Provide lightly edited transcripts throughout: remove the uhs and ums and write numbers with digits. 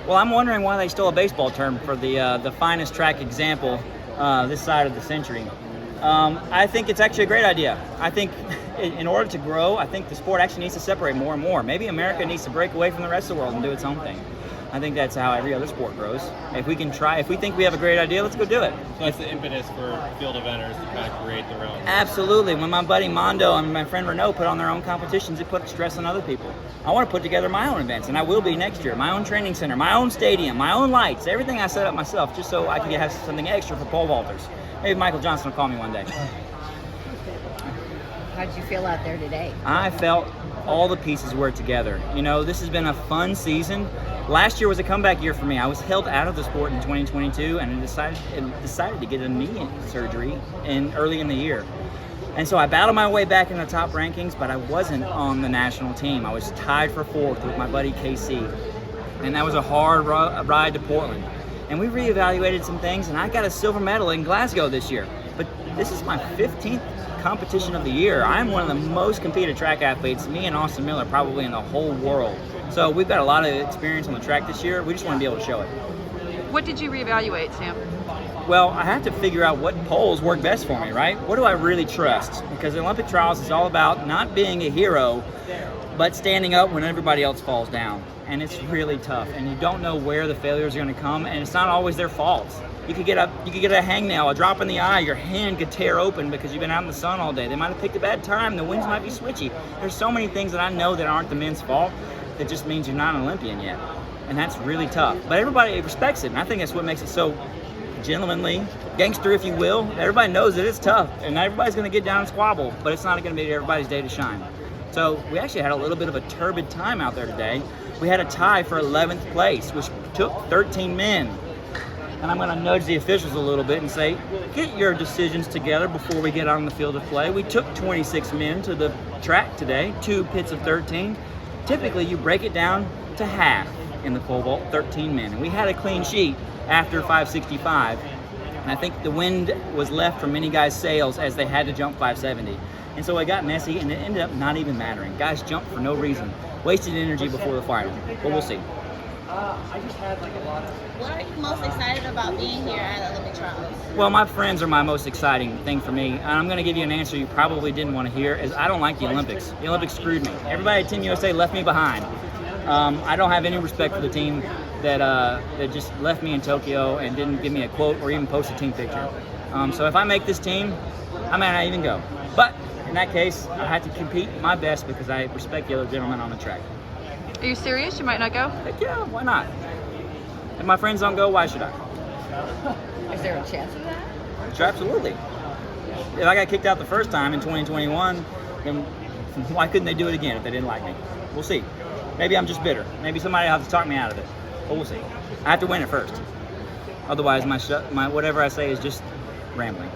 Well, I'm wondering why they stole a baseball term for the finest track example this side of the century. I think it's actually a great idea. I think in order to grow, I think the sport actually needs to separate more and more. Maybe America needs to break away from the rest of the world and do its own thing. I think that's how every other sport grows. If we think we have a great idea, let's go do it. So that's the impetus for field eventers to kind of create their own. Absolutely. When my buddy Mondo and my friend Renault put on their own competitions, it put stress on other people. I want to put together my own events, and I will be next year. My own training center, my own stadium, my own lights, everything I set up myself, just so I can have something extra for pole vaulters. Maybe Michael Johnson will call me one day. How did you feel out there today? I felt all the pieces were together. You know, this has been a fun season. Last year was a comeback year for me. I was held out of the sport in 2022 and decided to get a knee surgery early in the year. And so I battled my way back in the top rankings, but I wasn't on the national team. I was tied for 4th with my buddy KC. And that was a hard ride to Portland. And we reevaluated some things, and I got a silver medal in Glasgow this year. But this is my 15th competition of the year. I'm one of the most competed track athletes, me and Austin Miller, probably in the whole world. So we've got a lot of experience on the track this year. We just want to be able to show it. What did you reevaluate, Sam? Well, I have to figure out what poles work best for me, right? What do I really trust? Because the Olympic trials is all about not being a hero, but standing up when everybody else falls down. And it's really tough. And you don't know where the failures are going to come, and it's not always their fault. You could get a hangnail, a drop in the eye, your hand could tear open because you've been out in the sun all day. They might have picked a bad time, the winds might be switchy. There's so many things that I know that aren't the men's fault. That just means you're not an Olympian yet. And that's really tough. But everybody respects it, and I think that's what makes it so gentlemanly, gangster if you will. Everybody knows that it's tough, and not everybody's gonna get down and squabble, but it's not gonna be everybody's day to shine. So we actually had a little bit of a turbid time out there today. We had a tie for 11th place, which took 13 men. And I'm gonna nudge the officials a little bit and say, get your decisions together before we get on the field of play. We took 26 men to the track today, 2 pits of 13. Typically, you break it down to half in the pole vault, 13 men. And we had a clean sheet after 565. And I think the wind was left from many guys' sails as they had to jump 570. And so it got messy, and it ended up not even mattering. Guys jumped for no reason, wasted energy before the final. But we'll see. What are you most excited about being here at Olympic Trials? Well, my friends are my most exciting thing for me. And I'm going to give you an answer you probably didn't want to hear, is I don't like the Olympics. The Olympics screwed me. Everybody at Team USA left me behind. I don't have any respect for the team that just left me in Tokyo and didn't give me a quote or even post a team picture. So if I make this team, I might not even go. But in that case, I have to compete my best because I respect the other gentlemen on the track. Are you serious? You might not go? Heck yeah, why not? If my friends don't go, why should I? Is there a chance of that? Sure, absolutely. If I got kicked out the first time in 2021, then why couldn't they do it again if they didn't like me? We'll see. Maybe I'm just bitter. Maybe somebody will have to talk me out of it. But we'll see. I have to win it first. Otherwise, my whatever I say is just rambling.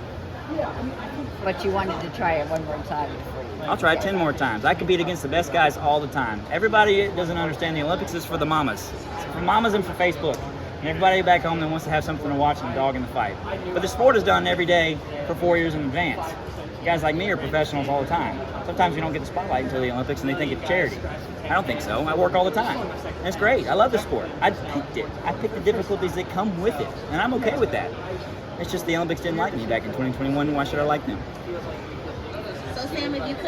But you wanted to try it one more time before you I'll try it 10 more times. I compete against the best guys all the time. Everybody doesn't understand the Olympics is for the mamas. It's for mamas and for Facebook. And everybody back home that wants to have something to watch and a dog in the fight. But the sport is done every day for 4 years in advance. Guys like me are professionals all the time. Sometimes we don't get the spotlight until the Olympics and they think it's charity. I don't think so. I work all the time. And it's great. I love the sport. I picked it. I picked the difficulties that come with it. And I'm okay with that. It's just the Olympics didn't like me back in 2021. Why should I like them? So Sam, if you could